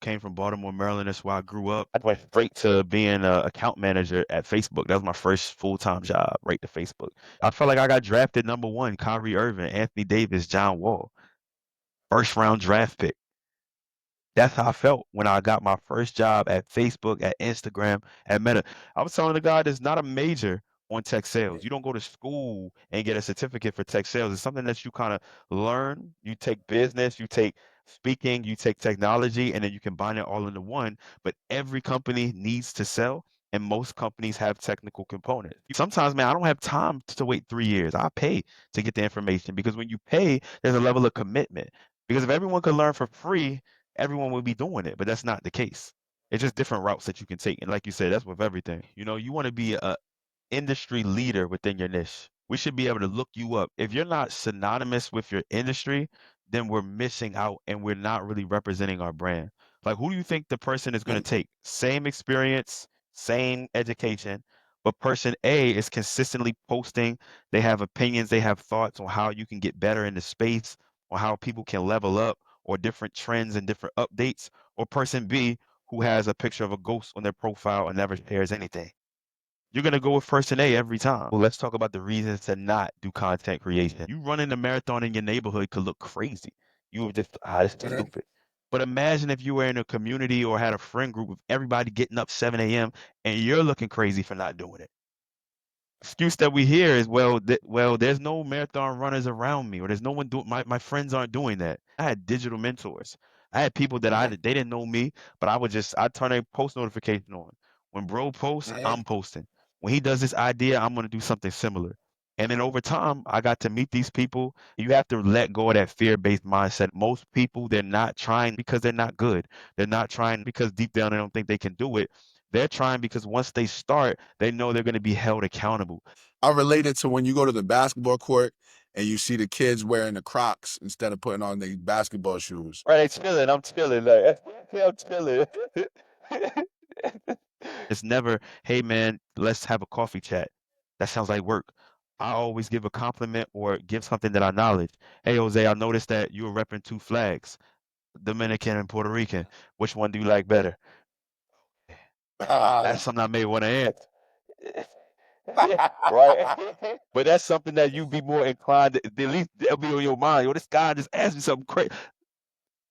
came from Baltimore, Maryland. That's where I grew up. I went straight to being an account manager at Facebook. That was my first full-time job, right to Facebook. I felt like I got drafted number one, Kyrie Irving, Anthony Davis, John Wall, first round draft pick. That's how I felt when I got my first job at Facebook, at Instagram, at Meta. I was telling the guy there's not a major on tech sales. You don't go to school and get a certificate for tech sales. It's something that you kind of learn. You take business, you take speaking, you take technology, and then you combine it all into one. But every company needs to sell, and most companies have technical components. Sometimes, man, I don't have time to wait 3 years. I pay to get the information because when you pay, there's a level of commitment. Because if everyone could learn for free, everyone would be doing it, but that's not the case. It's just different routes that you can take. And like you said, that's with everything. You want to be a industry leader within your niche. We should be able to look you up. If you're not synonymous with your industry, then we're missing out and we're not really representing our brand. Like, who do you think the person is going to take? Same experience, same education, but person A is consistently posting. They have opinions, they have thoughts on how you can get better in the space, or how people can level up, or different trends and different updates, or person B who has a picture of a ghost on their profile and never shares anything. You're gonna go with person A every time. Well, let's talk about the reasons to not do content creation. You running a marathon in your neighborhood could look crazy. You would just, this is stupid. But imagine if you were in a community or had a friend group with everybody getting up 7 a.m. and you're looking crazy for not doing it. Excuse that we hear is, well, there's no marathon runners around me, or there's no one doing, my friends aren't doing that. I had digital mentors. I had people that they didn't know me, but I turn a post notification on. When bro posts, I'm posting. When he does this idea, I'm gonna do something similar. And then over time, I got to meet these people. You have to let go of that fear-based mindset. Most people, they're not trying because they're not good. They're not trying because deep down they don't think they can do it. They're trying because once they start, they know they're going to be held accountable. I relate it to when you go to the basketball court and you see the kids wearing the Crocs instead of putting on their basketball shoes. Right, chilling. I'm chilling. Like, I'm chilling. It's never, hey man, let's have a coffee chat. That sounds like work. I always give a compliment or give something that I knowledge. Hey Jose, I noticed that you were repping two flags, Dominican and Puerto Rican. Which one do you like better? That's something I may want to answer. Right? But that's something that you be more inclined to, at least it'll be on your mind. Yo, this guy just asked me something crazy.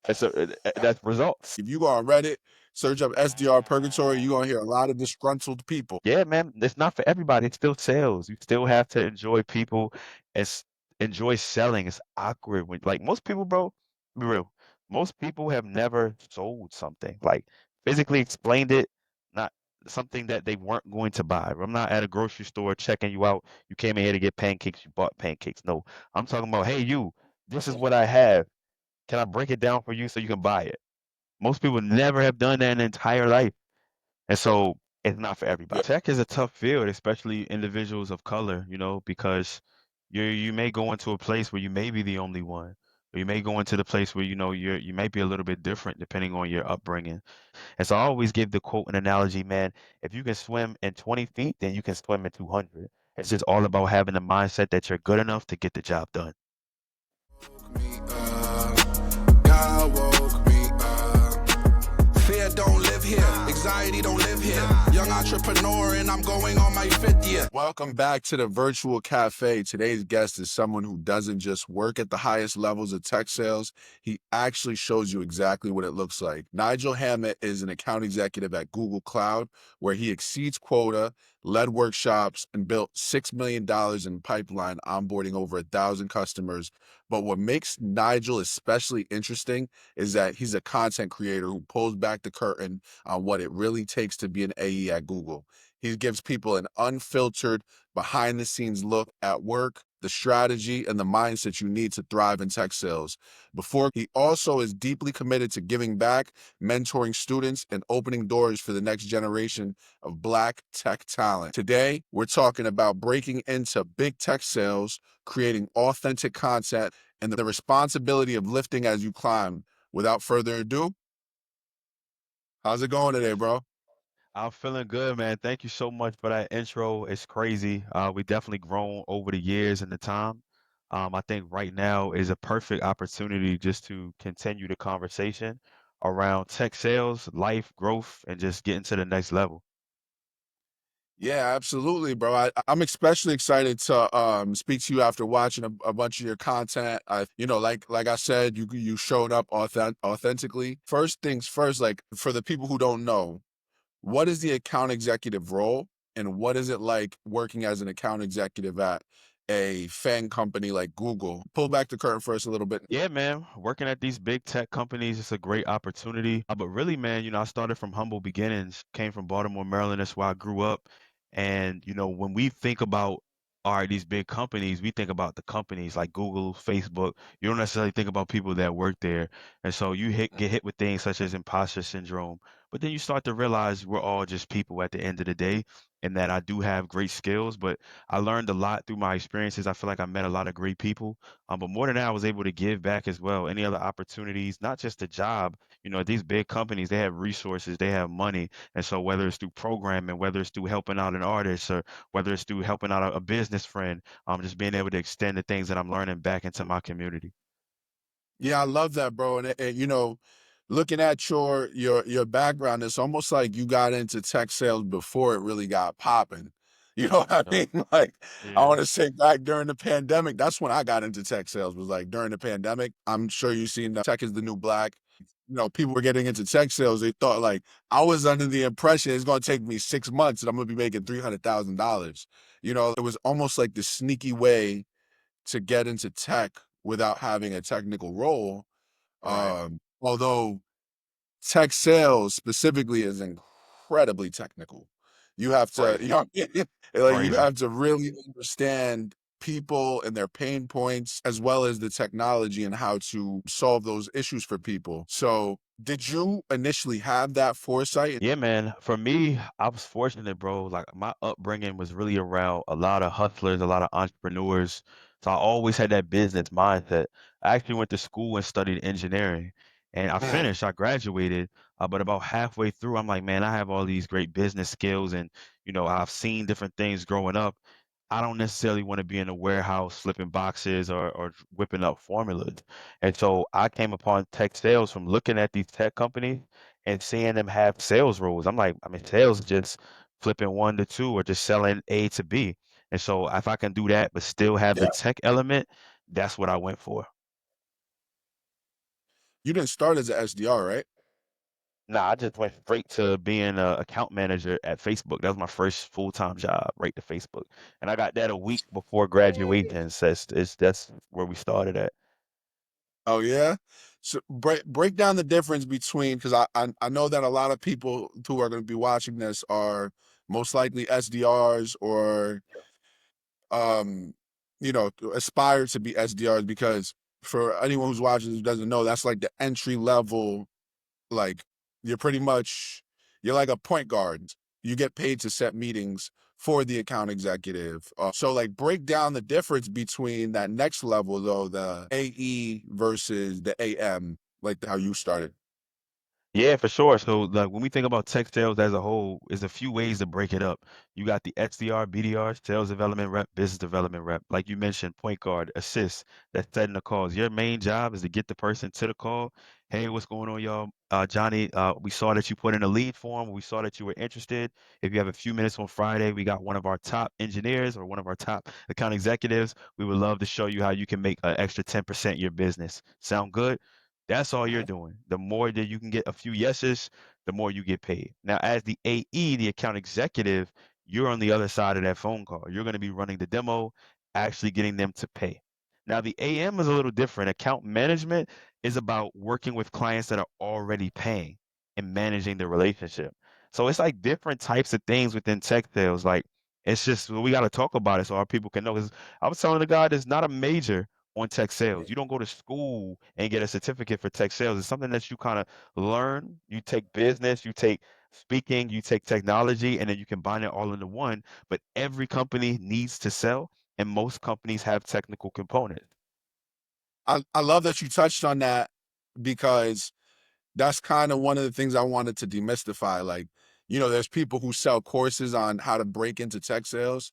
That's results. If you go on Reddit, search up SDR Purgatory, you're going to hear a lot of disgruntled people. Yeah, man, it's not for everybody. It's still sales. You still have to enjoy people and enjoy selling. It's awkward when, like, most people, bro, be real. Most people have never sold something, like physically explained it, not something that they weren't going to buy. I'm not at a grocery store checking you out. You came in here to get pancakes, you bought pancakes. No, I'm talking about, hey, you, this is what I have. Can I break it down for you so you can buy it? Most people never have done that in their entire life. And so it's not for everybody. Tech is a tough field, especially individuals of color, because you may go into a place where you may be the only one. Or you may go into the place where you might be a little bit different depending on your upbringing. And so I always give the quote and analogy, man, if you can swim in 20 feet, then you can swim in 200. It's just all about having the mindset that you're good enough to get the job done. God woke me up. Fear don't live here, anxiety don't live here. Young entrepreneur and I'm going on my 5th year. Welcome back to the Virtual Cafe. Today's guest is someone who doesn't just work at the highest levels of tech sales, he actually shows you exactly what it looks like. Nigel Hammett is an account executive at Google Cloud, where he exceeds quota, led workshops, and built $6 million in pipeline, onboarding over 1,000 customers. But what makes Nigel especially interesting is that he's a content creator who pulls back the curtain on what it really takes to be an AE at Google. He gives people an unfiltered, behind-the-scenes look at work, the strategy, and the mindset you need to thrive in tech sales. He also is deeply committed to giving back, mentoring students, and opening doors for the next generation of Black tech talent. Today, we're talking about breaking into big tech sales, creating authentic content, and the responsibility of lifting as you climb. Without further ado, how's it going today, bro? I'm feeling good, man. Thank you so much for that intro. It's crazy. We definitely grown over the years and the time. I think right now is a perfect opportunity just to continue the conversation. around tech sales, life, growth, and just getting to the next level. Yeah, absolutely, bro. I'm especially excited to speak to you after watching a bunch of your content. Like I said, you showed up authentically. First things first, like for the people who don't know, what is the account executive role, and what is it like working as an account executive at a FANG company like Google? Pull back the curtain first a little bit. Yeah, man, working at these big tech companies is a great opportunity. But really, man, I started from humble beginnings, came from Baltimore, Maryland. That's where I grew up. And, when we think about, all right, these big companies, we think about the companies like Google, Facebook. You don't necessarily think about people that work there. And so get hit with things such as imposter syndrome. But then you start to realize we're all just people at the end of the day, and that I do have great skills. But I learned a lot through my experiences. I feel like I met a lot of great people. But more than that, I was able to give back as well. Any other opportunities, not just a job. These big companies, they have resources, they have money. And so whether it's through programming, whether it's through helping out an artist, or whether it's through helping out a business friend, just being able to extend the things that I'm learning back into my community. Yeah, I love that, bro. And looking at your background, it's almost like you got into tech sales before it really got popping. You know what I Yep. mean? Like, I Yeah. want to say back during the pandemic, that's when I got into tech sales, was like during the pandemic. I'm sure you've seen the tech is the new black. People were getting into tech sales. They thought like I was under the impression it's gonna take me 6 months and I'm gonna be making $300,000. It was almost like the sneaky way to get into tech without having a technical role. Right. Although tech sales specifically is incredibly technical. You have to, Crazy. like you Crazy. have to really understand people and their pain points, as well as the technology and how to solve those issues for people. So, did you initially have that foresight? Yeah, man. For me, I was fortunate, bro. Like my upbringing was really around a lot of hustlers, a lot of entrepreneurs. So I always had that business mindset. I actually went to school and studied engineering, and I Mm. finished. I graduated, but about halfway through, I'm like, man, I have all these great business skills, and I've seen different things growing up. I don't necessarily want to be in a warehouse flipping boxes, or whipping up formulas. And so I came upon tech sales from looking at these tech companies and seeing them have sales roles. I'm like, I mean, sales is just flipping one to two or just selling A to B. And so if I can do that but still have the Yeah. tech element, that's what I went for. You didn't start as an SDR, right? Nah, I just went straight to being a account manager at Facebook. That was my first full-time job, right to Facebook. And I got that a week before graduation. So that's where we started at. Oh yeah. So break down the difference between, because I know that a lot of people who are going to be watching this are most likely SDRs, or um aspire to be SDRs, because for anyone who's watching who doesn't know, that's like the entry level. Like, you're pretty much, you're like a point guard. You get paid to set meetings for the account executive. So like break down the difference between that next level though, the AE versus the AM, like how you started. Yeah, for sure. So, like, when we think about tech sales as a whole, there's a few ways to break it up. You got the SDR, BDR, sales development rep, business development rep. Like you mentioned, point guard, assist, that's setting the calls. Your main job is to get the person to the call. Hey, what's going on, y'all? Johnny, we saw that you put in a lead form. We saw that you were interested. If you have a few minutes on Friday, we got one of our top engineers or one of our top account executives. We would love to show you how you can make an extra 10% your business. Sound good? That's all you're Mhm. doing. The more that you can get a few yeses, the more you get paid. Now, as the AE, the account executive, you're on the other side of that phone call. You're going to be running the demo, actually getting them to pay. Now, the AM is a little different. Account management is about working with clients that are already paying and managing the relationship. So it's like different types of things within tech sales. Like, it's just, we got to talk about it so our people can know. Because I was telling the guy there's not a major on tech sales. You don't go to school and get a certificate for tech sales. It's something that you kind of learn. You take business, you take speaking, you take technology, and then you combine it all into one. But every company needs to sell, and most companies have technical components. I love that you touched on that, because that's kind of one of the things I wanted to demystify. Like, there's people who sell courses on how to break into tech sales.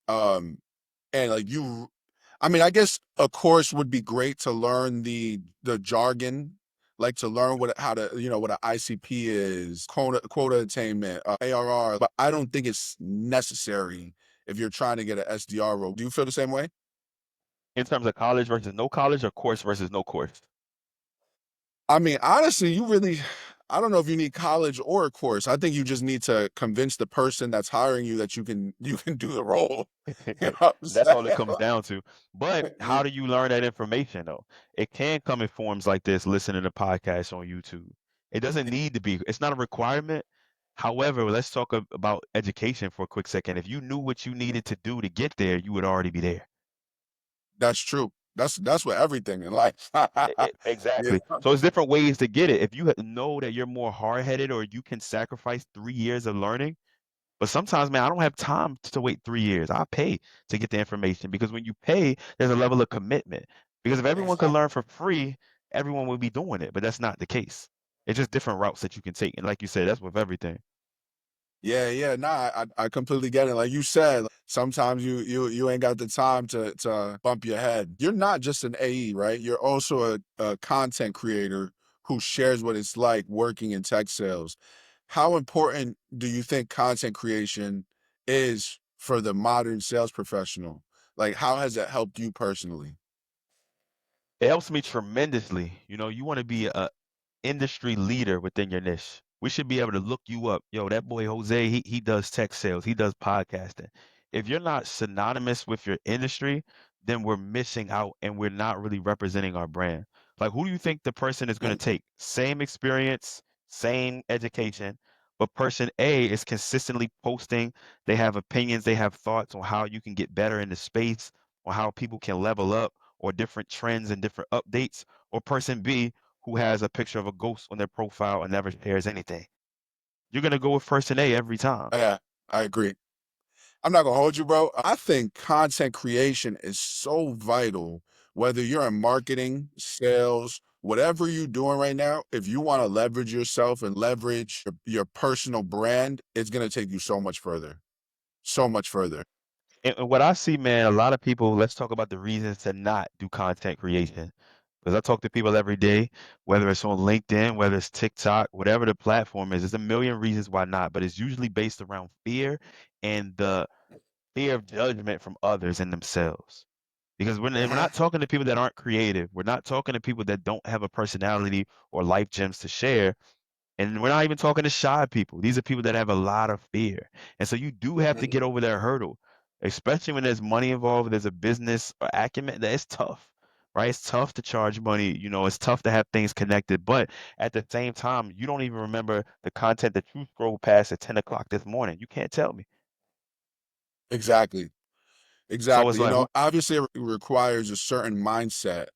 Um, and like I mean, I guess a course would be great to learn the jargon, like to learn how to, what an ICP is, quota attainment, ARR, but I don't think it's necessary if you're trying to get an SDR role. Do you feel the same way? In terms of college versus no college, or course versus no course? I mean, honestly, I don't know if you need college or a course. I think you just need to convince the person that's hiring you that you can do the role. You know what I'm That's all it saying? comes down to. But how do you learn that information though? It can come in forms like this, listening to podcasts on YouTube. It doesn't need to be, it's not a requirement. However, let's talk about education for a quick second. If you knew what you needed to do to get there, you would already be there. That's true. That's what everything in life. You Exactly. know? So it's different ways to get it. If you know that you're more hard-headed or you can sacrifice 3 years of learning, but sometimes, man, I don't have time to wait 3 years. I pay to get the information because when you pay, there's a level of commitment. Because if everyone could learn for free, everyone would be doing it. But that's not the case. It's just different routes that you can take. And like you said, that's with everything. Yeah, yeah, nah, I completely get it. Like you said, sometimes you ain't got the time to bump your head. You're not just an AE, right? You're also a content creator who shares what it's like working in tech sales. How important do you think content creation is for the modern sales professional? Like, how has that helped you personally? It helps me tremendously. You want to be a industry leader within your niche. We should be able to look you up. Yo, that boy Jose, he does tech sales, he does podcasting. If you're not synonymous with your industry, then we're missing out and we're not really representing our brand. Like, who do you think the person is going to Mm, take? Same experience, same education, but person A is consistently posting. They have opinions, they have thoughts on how you can get better in the space, or how people can level up, or different trends and different updates. Or person B who has a picture of a ghost on their profile and never shares anything. You're gonna go with person A every time. yeah, I agree. I'm not gonna hold you, bro. I think content creation is so vital, whether you're in marketing, sales, whatever you're doing right now. If you want to leverage yourself and leverage your personal brand, it's gonna take you so much further. So much further. And what I see, man, a lot of people, let's talk about the reasons to not do content creation. Because I talk to people every day, whether it's on LinkedIn, whether it's TikTok, whatever the platform is, there's a million reasons why not, but it's usually based around fear and the fear of judgment from others and themselves. Because we're Mhm. not talking to people that aren't creative. We're not talking to people that don't have a personality or life gems to share. And we're not even talking to shy people. These are people that have a lot of fear. And so you do have to Mhm. get over that hurdle, especially when there's money involved, there's a business or acumen. That it's tough, right? It's tough to charge money. It's tough to have things connected. But at the same time, you don't even remember the content that you scrolled past at 10 o'clock this morning. You can't tell me. Exactly. So it's Exactly. like, Obviously, it requires a certain mindset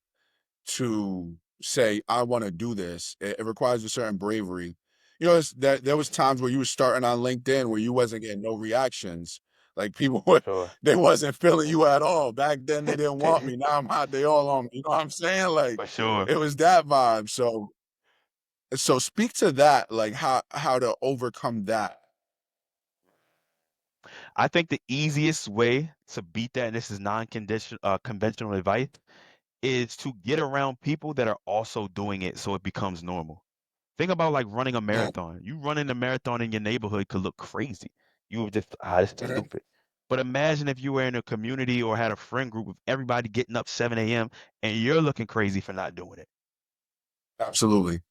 to say, I want to do this. It requires a certain bravery. That there was times where you were starting on LinkedIn where you wasn't getting no reactions. Like people for were, sure. they wasn't feeling you at all. Back then they didn't want me. Now I'm hot. They all on me. You know what I'm saying? Like For sure. it was that vibe. So speak to that, like how to overcome that. I think the easiest way to beat that, and this is non-conditional conventional advice, is to get around people that are also doing it so it becomes normal. Think about like running a Mhm, marathon. You running a marathon in your neighborhood could look crazy. You would just, this is mhm. stupid. But imagine if you were in a community or had a friend group with everybody getting up 7 a.m. and you're looking crazy for not doing it. Absolutely.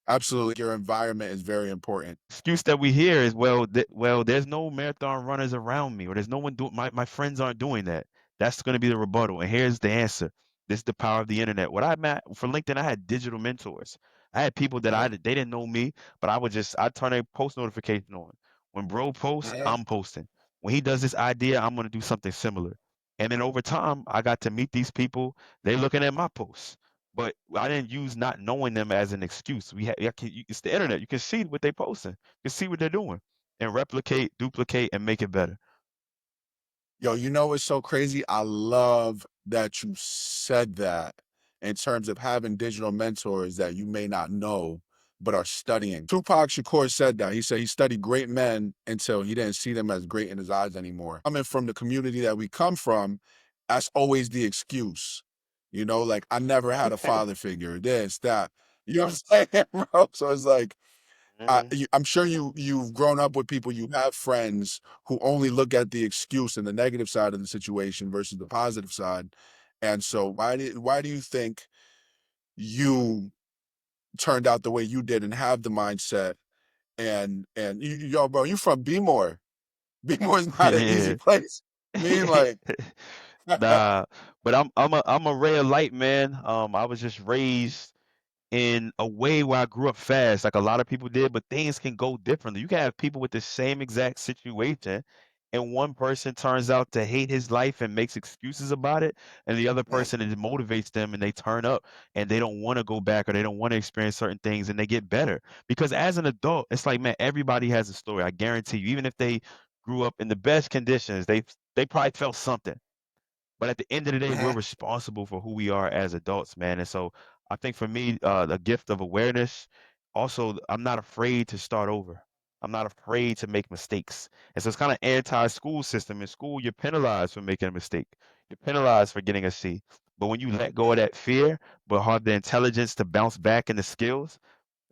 Absolutely. Your environment is very important. Excuse that we hear is, well, there's no marathon runners around me, or there's no one doing, my friends aren't doing that. That's going to be the rebuttal. And here's the answer. This is the power of the internet. What I meant for LinkedIn, I had digital mentors. I had people that Mhm, they didn't know me, but I turn a post notification on. When bro posts, mhm. I'm posting. When he does this idea, I'm going to do something similar. And then over time, I got to meet these people. They looking at my posts. But I didn't use not knowing them as an excuse. It's the internet. You can see what they posting. You can see what they're doing and replicate, duplicate, and make it better. Yo, what's so crazy? I love that you said that in terms of having digital mentors that you may not know, but are studying. Tupac Shakur said that. He said he studied great men until he didn't see them as great in his eyes anymore. Coming from the community that we come from, that's always the excuse. Like, I never had a father figure, this, that. You know what I'm saying, bro? So it's like Hmm. I'm sure you've grown up with people. You have friends who only look at the excuse and the negative side of the situation versus the positive side. And so why do you think you turned out the way you did and have the mindset and yo, bro, you from Bmore. Bmore is not an easy Yeah. place. I mean, like, Nah, but I'm a ray of light, man. I was just raised in a way where I grew up fast, like a lot of people did, but things can go differently. You can have people with the same exact situation, and one person turns out to hate his life and makes excuses about it, and the other person it motivates them and they turn up and they don't want to go back or they don't want to experience certain things and they get better. Because as an adult, it's like, man, everybody has a story. I guarantee you, even if they grew up in the best conditions, they probably felt something. But at the end of the day, we're responsible for who we are as adults, man. And so I think for me, the gift of awareness, also, I'm not afraid to start over. I'm not afraid to make mistakes. And so it's kind of anti-school system. In school, you're penalized for making a mistake. You're penalized for getting a C. But when you let go of that fear, but have the intelligence to bounce back and the skills,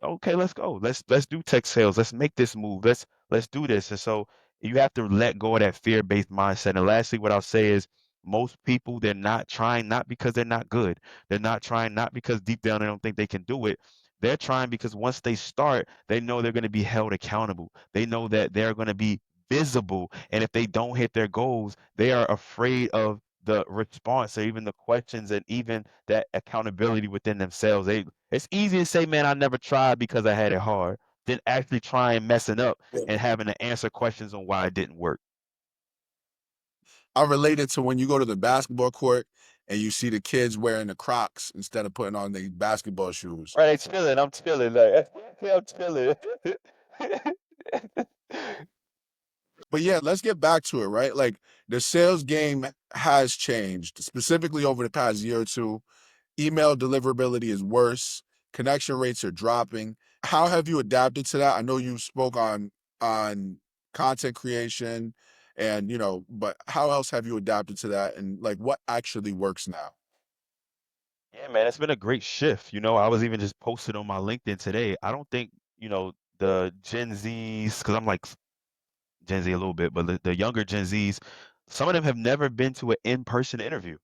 okay, let's go. Let's do tech sales. Let's make this move. Let's do this. And so you have to let go of that fear-based mindset. And lastly, what I'll say is most people they're not trying not because they're not good. They're not trying not because deep down they don't think they can do it. They're trying because once they start, they know they're going to be held accountable. They know that they're going to be visible. And if they don't hit their goals, they are afraid of the response or even the questions and even that accountability within themselves. It's easy to say, man, I never tried because I had it hard, than actually trying messing up and having to answer questions on why it didn't work. I relate it to when you go to the basketball court and you see the kids wearing the Crocs instead of putting on their basketball shoes. Right, chilling. I'm chilling. Like, I'm chilling. But yeah, let's get back to it, right? Like the sales game has changed, specifically over the past year or two. Email deliverability is worse. Connection rates are dropping. How have you adapted to that? I know you spoke on content creation and but how else have you adapted to that and like what actually works now? Yeah, man, it's been a great shift. I was even just posted on my LinkedIn today. I don't think, the Gen Zs, because I'm like Gen Z a little bit, but the younger Gen Zs, some of them have never been to an in-person interview.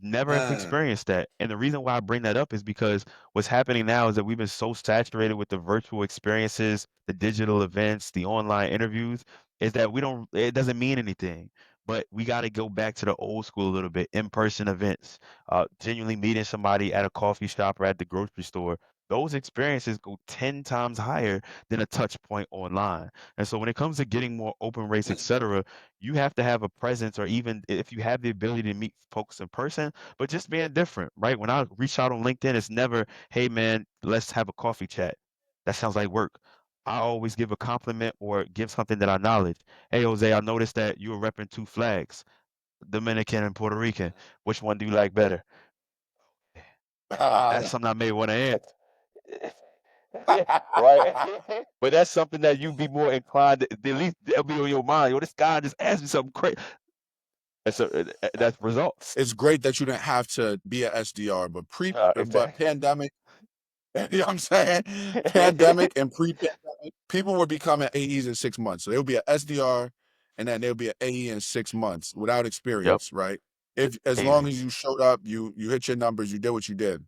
Never have Uh, experienced that. And the reason why I bring that up is because what's happening now is that we've been so saturated with the virtual experiences, the digital events, the online interviews, is that it doesn't mean anything. But we got to go back to the old school a little bit, in-person events, genuinely meeting somebody at a coffee shop or at the grocery store. Those experiences go 10 times higher than a touch point online. And so when it comes to getting more open rates, etc., you have to have a presence or even if you have the ability to meet folks in person, but just being different, right? When I reach out on LinkedIn, it's never, hey man, let's have a coffee chat. That sounds like work. I always give a compliment or give something that I knowledge. Hey Jose, I noticed that you were repping two flags, Dominican and Puerto Rican. Which one do you like better? That's something I may want to answer. Right? But that's something that you be more inclined to, at least that'll be on your mind. Yo, this guy just asked me something crazy. That's that's results. it's great that you didn't have to be a SDR, but Exactly. pandemic, you know what I'm saying? Pandemic and pre-pandemic, people were becoming AEs in 6 months. So they would be an SDR and then they'll be an AE in 6 months without Yep. experience, right? If as long Easy. as you showed up, you hit your numbers, you did what you did.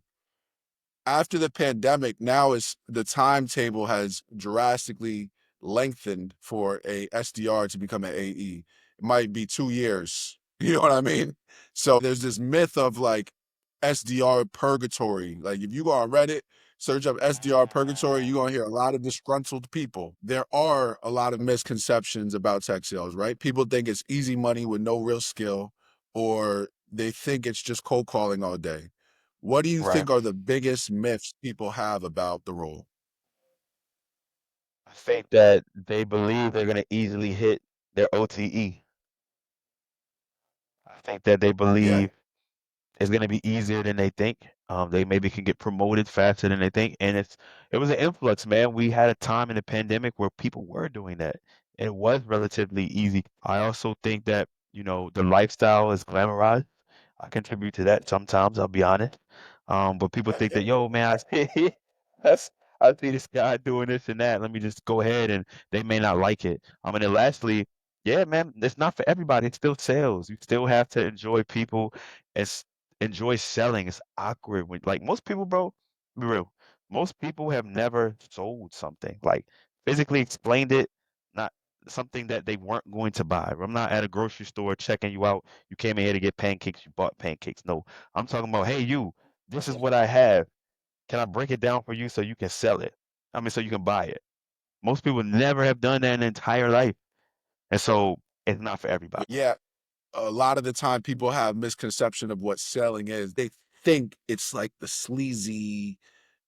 After the pandemic, now is the timetable has drastically lengthened for a SDR to become an AE. It might be 2 years. You know what I mean? So there's this myth of like SDR purgatory. Like if you go on Reddit, search up SDR purgatory, you're gonna hear a lot of disgruntled people. There are a lot of misconceptions about tech sales, right? People think it's easy money with no real skill, or they think it's just cold calling all day. What do you Right. think are the biggest myths people have about the role? I think that they believe they're gonna easily hit their OTE. I think that they Yeah. believe it's gonna be easier than they think. They maybe can get promoted faster than they think, and it was an influx, man. We had a time in the pandemic where people were doing that. It was relatively easy. I also think that, the lifestyle is glamorized. I contribute to that sometimes, I'll be honest. But people think that, yo, man, that's, I see this guy doing this and that. Let me just go ahead, and they may not like it. And then lastly, yeah, man, it's not for everybody. It's still sales. You still have to enjoy people. It's enjoy selling. It's awkward when, like, most people, bro, be real. Most people have never sold something, like physically explained it, not something that they weren't going to buy. I'm not at a grocery store checking you out. You came in here to get pancakes. You bought pancakes. No, I'm talking about, hey, you, this is what I have. Can I break it down for you so you can sell it? I mean, so you can buy it. Most people never have done that in their entire life. And so it's not for everybody. Yeah, a lot of the time people have misconception of what selling is. They think it's like the sleazy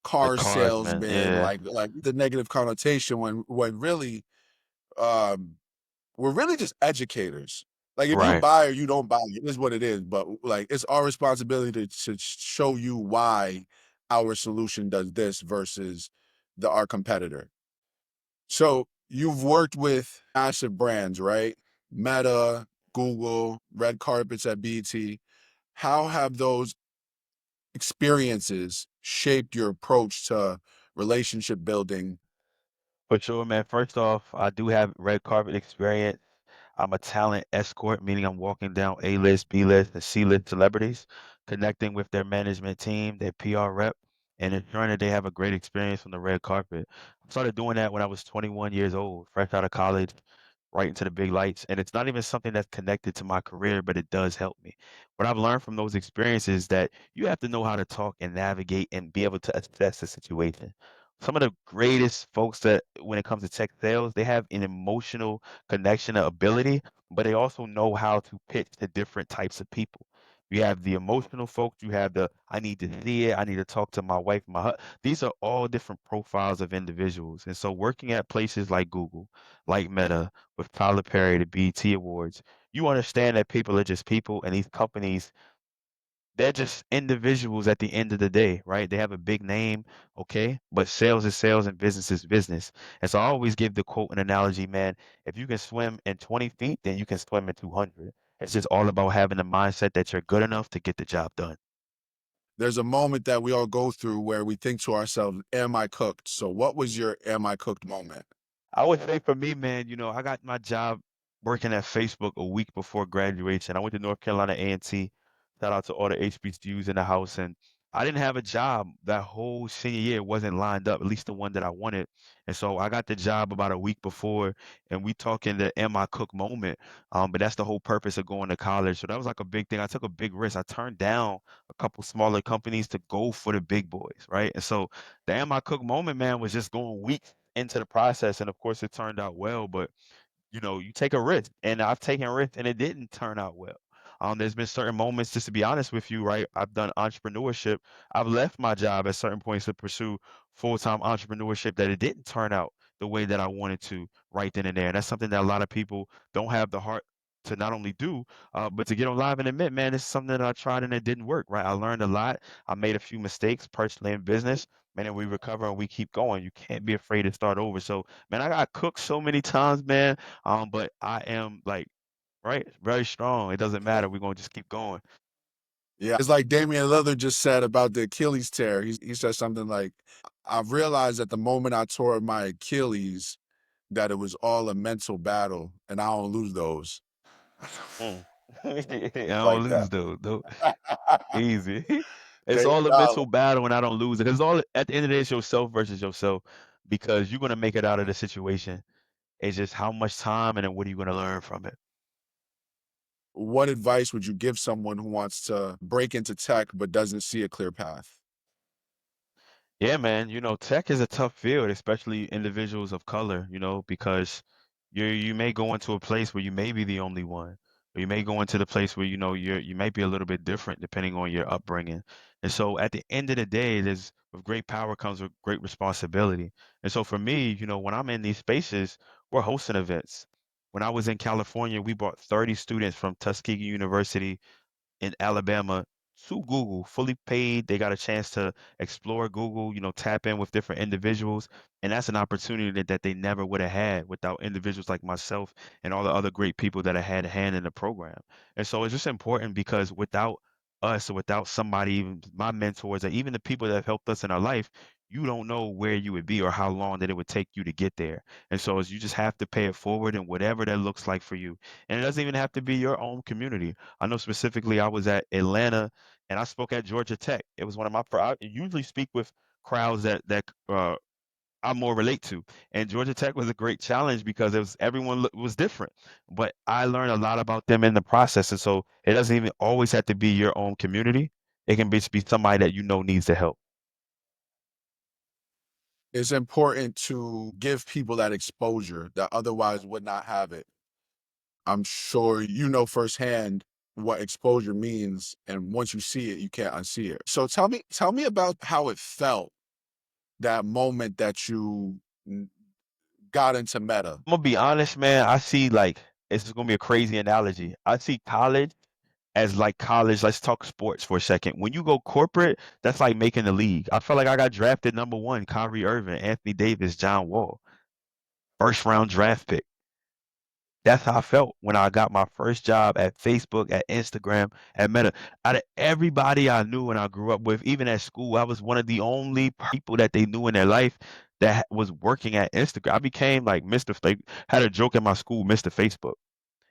The car cars, man. salesman, Yeah. like the negative connotation when really um we're really just educators. Like if you Right. buy or you don't buy, it is what it is. But like it's our responsibility to show you why our solution does this versus our competitor. So you've worked with massive brands, right? Meta, Google, red carpets at BT. How have those experiences shaped your approach to relationship building? For sure, man. First off, I do have red carpet experience. I'm a talent escort, meaning I'm walking down A-list, B-list, and C-list celebrities, connecting with their management team, their PR rep, and ensuring that they have a great experience on the red carpet. I started doing that when I was 21 years old, fresh out of college, right into the big lights. And it's not even something that's connected to my career, but it does help me. What I've learned from those experiences is that you have to know how to talk and navigate and be able to assess the situation. Some of the greatest folks that, when it comes to tech sales, they have an emotional connection or ability, but they also know how to pitch to different types of people. You have the emotional folks, you have the I need to see it, I need to talk to my wife, these are all different profiles of individuals. And so working at places like Google, like Meta, with Tyler Perry, the BET Awards, you understand that people are just people, and these companies, they're just individuals at the end of the day, right? They have a big name, okay? But sales is sales and business is business. And so I always give the quote and analogy, man, if you can swim in 20 feet, then you can swim in 200. It's just all about having the mindset that you're good enough to get the job done. There's a moment that we all go through where we think to ourselves, am I cooked? So what was your am I cooked moment? I would say for me, man, I got my job working at Facebook a week before graduation. I went to North Carolina A&T. Shout out to all the HBCUs in the house. And I didn't have a job that whole senior year. It wasn't lined up, at least the one that I wanted. And so I got the job about a week before, and we talking the am I cook moment. But that's the whole purpose of going to college. So that was like a big thing. I took a big risk. I turned down a couple smaller companies to go for the big boys, right? And so the am I cook moment, man, was just going weeks into the process, and of course it turned out well. But you take a risk, and I've taken risks, and it didn't turn out well. There's been certain moments, just to be honest with you, right? I've done entrepreneurship. I've left my job at certain points to pursue full-time entrepreneurship that it didn't turn out the way that I wanted to right then and there. And that's something that a lot of people don't have the heart to not only do, but to get on live and admit, man, this is something that I tried and it didn't work, right? I learned a lot. I made a few mistakes personally in business, man, and we recover and we keep going. You can't be afraid to start over. So, man, I got cooked so many times, man. But I am like, right, very strong. It doesn't matter. We're gonna just keep going. Yeah, it's like Damian Lillard just said about the Achilles tear. He said something like, "I've realized at the moment I tore my Achilles that it was all a mental battle, and I don't lose those." Mm. I don't Like that. lose though. Easy. It's David all a Allen. mental battle, and I don't lose it. It's all at the end of the day, it's yourself versus yourself, because you're gonna make it out of the situation. It's just how much time, and then what are you gonna learn from it. What advice would you give someone who wants to break into tech but doesn't see a clear path? Yeah, man, tech is a tough field, especially individuals of color, because you may go into a place where you may be the only one, or you may go into the place where you might be a little bit different depending on your upbringing. And so at the end of the day, there's with great power comes with great responsibility. And so for me, when I'm in these spaces, we're hosting events. When I was in California, we brought 30 students from Tuskegee University in Alabama to Google, fully paid. They got a chance to explore Google, tap in with different individuals. And that's an opportunity that they never would have had without individuals like myself and all the other great people that I had a hand in the program. And so it's just important because without us or without somebody, even my mentors or even the people that have helped us in our life, you don't know where you would be or how long that it would take you to get there. And so you just have to pay it forward and whatever that looks like for you. And it doesn't even have to be your own community. I know specifically I was at Atlanta and I spoke at Georgia Tech. It was one of my I usually speak with crowds that I more relate to. And Georgia Tech was a great challenge because it was everyone was different. But I learned a lot about them in the process. And so it doesn't even always have to be your own community. It can be somebody that you know needs the help. It's important to give people that exposure that otherwise would not have it. I'm sure you know firsthand what exposure means, and once you see it, you can't unsee it. So tell me about how it felt, that moment that you got into Meta. I'm gonna be honest, man. I see like it's gonna be a crazy analogy. I see college as like college. Let's talk sports for a second. When you go corporate, that's like making the league. I felt like I got drafted number one, Kyrie Irving, Anthony Davis, John Wall, first round draft pick. That's how I felt when I got my first job at Facebook, at Instagram, at Meta. Out of everybody I knew and I grew up with, even at school, I was one of the only people that they knew in their life that was working at Instagram. I became like Mr. Had a joke in my school, Mr. Facebook.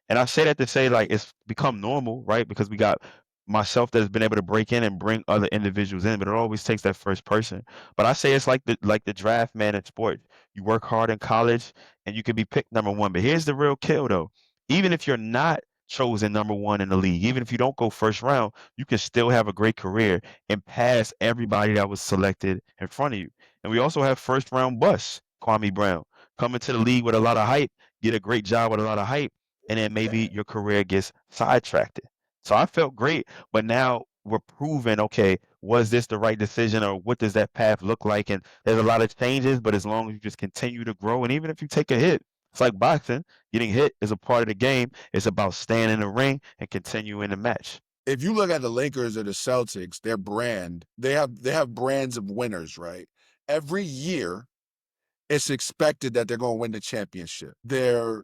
And I say that to say like it's become normal, right? Because we got myself that has been able to break in and bring other individuals in, but it always takes that first person. But I say it's like the draft man in sports. You work hard in college and you can be picked number one. But here's the real kill though. Even if you're not chosen number one in the league, even if you don't go first round, you can still have a great career and pass everybody that was selected in front of you. And we also have first round busts, Kwame Brown, coming to the league with a lot of hype, get a great job with a lot of hype and then maybe your career gets sidetracked. So I felt great, but now we're proving, okay, was this the right decision or what does that path look like? And there's a lot of changes, but as long as you just continue to grow, and even if you take a hit, it's like boxing, getting hit is a part of the game. It's about staying in the ring and continuing the match. If you look at the Lakers or the Celtics, their brand, they have brands of winners, right? Every year, it's expected that they're going to win the championship. Their,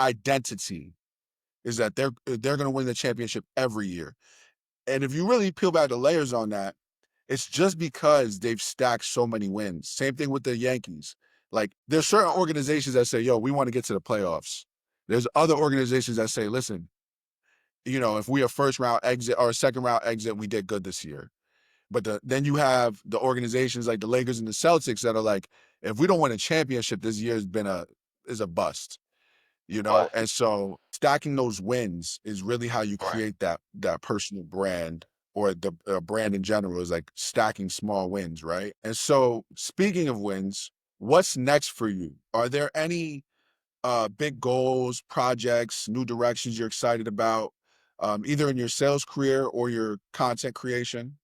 identity is that they're going to win the championship every year. And if you really peel back the layers on that, it's just because they've stacked so many wins. Same thing with the Yankees. Like, there's certain organizations that say, yo, we want to get to the playoffs. There's other organizations that say, listen, if we a first round exit or a second round exit, we did good this year. But then you have the organizations like the Lakers and the Celtics that are like, if we don't win a championship this year is a bust. But And so stacking those wins is really how you right. create that personal brand, or the brand in general is like stacking small wins, right? And so speaking of wins, what's next for you? Are there any big goals, projects, new directions you're excited about, either in your sales career or your content creation?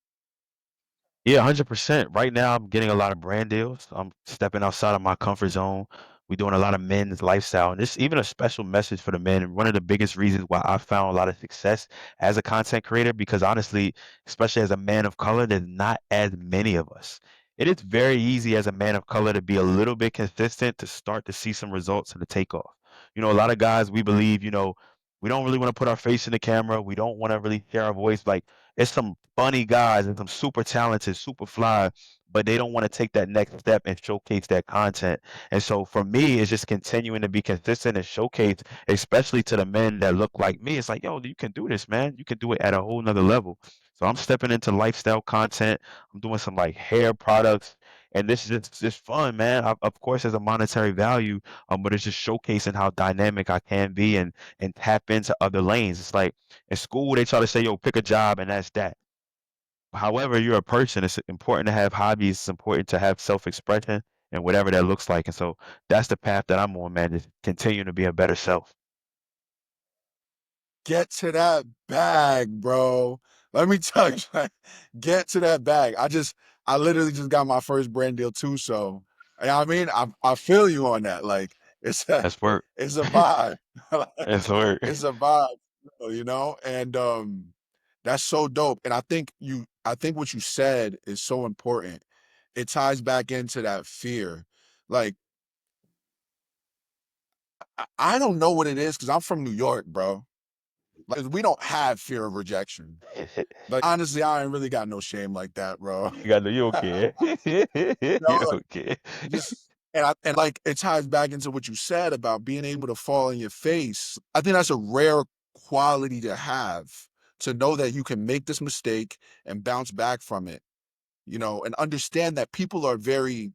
Yeah, 100%. Right now, I'm getting a lot of brand deals. I'm stepping outside of my comfort zone. We're doing a lot of men's lifestyle, and this even a special message for the men. And one of the biggest reasons why I found a lot of success as a content creator, because honestly, especially as a man of color, there's not as many of us. It is very easy as a man of color to be a little bit consistent to start to see some results and to take off. A lot of guys, we believe, we don't really want to put our face in the camera. We don't want to really share our voice. Like, it's some funny guys and some super talented, super fly, but they don't want to take that next step and showcase that content. And so for me, it's just continuing to be consistent and showcase, especially to the men that look like me. It's like, yo, you can do this, man. You can do it at a whole nother level. So I'm stepping into lifestyle content. I'm doing some like hair products. And this is just fun, man. Of course, there's a monetary value, but it's just showcasing how dynamic I can be and tap into other lanes. It's like in school, they try to say, yo, pick a job and that's that. However, you're a person, it's important to have hobbies, it's important to have self-expression and whatever that looks like. And so that's the path that I'm on, man, to continue to be a better self. Get to that bag, bro. Let me tell you, like, get to that bag. I literally just got my first brand deal too. So, you know what I mean? I feel you on that. Like, it's a, That's work. it's a vibe. Like, That's work. it's a vibe, and, that's so dope. And I think what you said is so important. It ties back into that fear. Like, I don't know what it is because I'm from New York, bro. Like, we don't have fear of rejection. Like, honestly, I ain't really got no shame like that, bro. You got you okay. You You know, like, okay. just and like it ties back into what you said about being able to fall in your face. I think that's a rare quality to have, to know that you can make this mistake and bounce back from it, and understand that people are very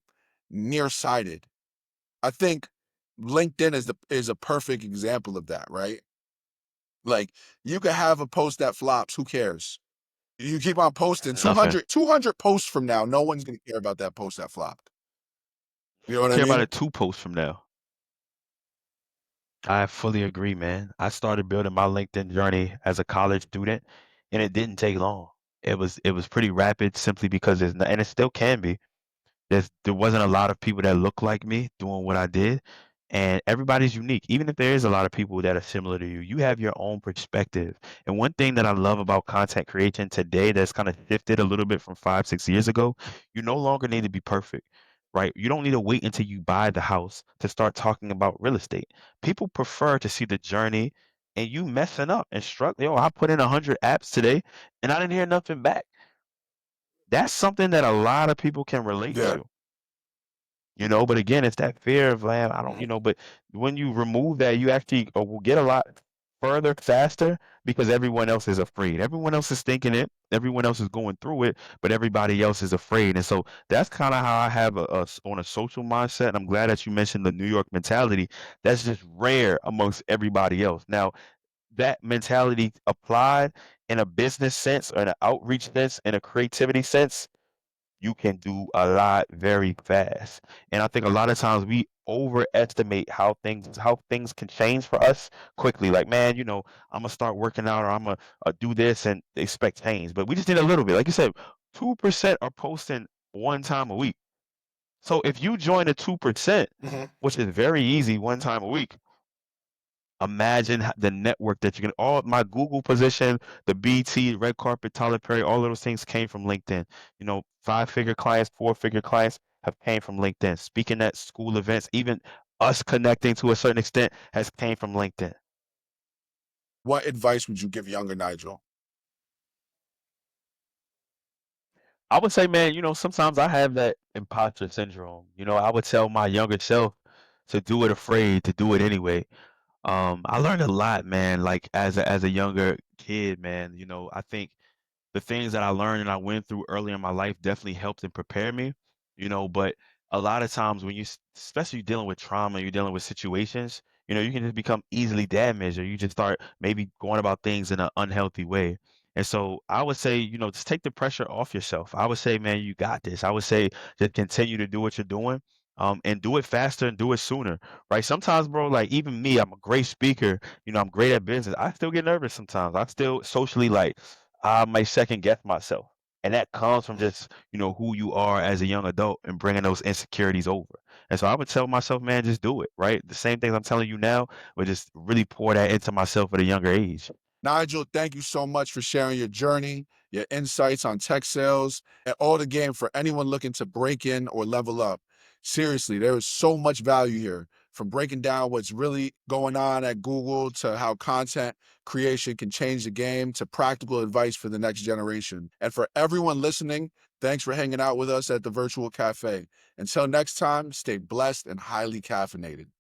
nearsighted. I think LinkedIn is a perfect example of that, right? Like, you could have a post that flops, who cares? You keep on posting Nothing. 200 posts from now, no one's gonna care about that post that flopped. You know what I Care about mean? it 2 posts from now. I fully agree, man. I started building my LinkedIn journey as a college student, and it didn't take long. It was pretty rapid simply because and it still can be. There wasn't a lot of people that look like me doing what I did, and everybody's unique. Even if there is a lot of people that are similar to you, you have your own perspective. And one thing that I love about content creation today that's kind of shifted a little bit from 5, 6 years ago, you no longer need to be perfect, right? You don't need to wait until you buy the house to start talking about real estate. People prefer to see the journey and you messing up and struggling. Yo, I put in 100 apps today and I didn't hear nothing back. That's something that a lot of people can relate Yeah. to. But again, it's that fear of like, I don't, Mhm. but when you remove that, you actually will get a lot further faster because everyone else is afraid. Everyone else is thinking it. Everyone else is going through it, but everybody else is afraid. And so that's kind of how I have on a social mindset. And I'm glad that you mentioned the New York mentality. That's just rare amongst everybody else. Now, that mentality applied in a business sense or in an outreach sense, in a creativity sense, you can do a lot very fast. And I think a lot of times we overestimate how things can change for us quickly. Like, man, I'm gonna start working out or I'm gonna do this and expect change. But we just need a little bit. Like you said, 2% are posting 1 time a week. So if you join the 2%, Mhm. which is very easy 1 time a week, imagine the network that you can. All my Google position, the BT, red carpet, Tyler Perry, all of those things came from LinkedIn. 5-figure clients, 4-figure clients have came from LinkedIn. Speaking at school events, even us connecting to a certain extent has came from LinkedIn. What advice would you give younger Nigel? I would say, man, sometimes I have that imposter syndrome. I would tell my younger self to do it afraid, to do it anyway. I learned a lot, man, like as a younger kid, man. I think the things that I learned and I went through early in my life definitely helped and prepared me, but a lot of times when especially dealing with trauma, you're dealing with situations, you can just become easily damaged or you just start maybe going about things in an unhealthy way. And so I would say, just take the pressure off yourself. I would say, man, you got this. I would say just continue to do what you're doing. And do it faster and do it sooner, right? Sometimes, bro, like even me, I'm a great speaker. I'm great at business. I still get nervous sometimes. I still socially like I might second guess myself. And that comes from just, who you are as a young adult and bringing those insecurities over. And so I would tell myself, man, just do it, right? The same things I'm telling you now, but just really pour that into myself at a younger age. Nigel, thank you so much for sharing your journey, your insights on tech sales, and all the game for anyone looking to break in or level up. Seriously, there is so much value here, from breaking down what's really going on at Google to how content creation can change the game to practical advice for the next generation. And for everyone listening, thanks for hanging out with us at the Virtual Cafe. Until next time, stay blessed and highly caffeinated.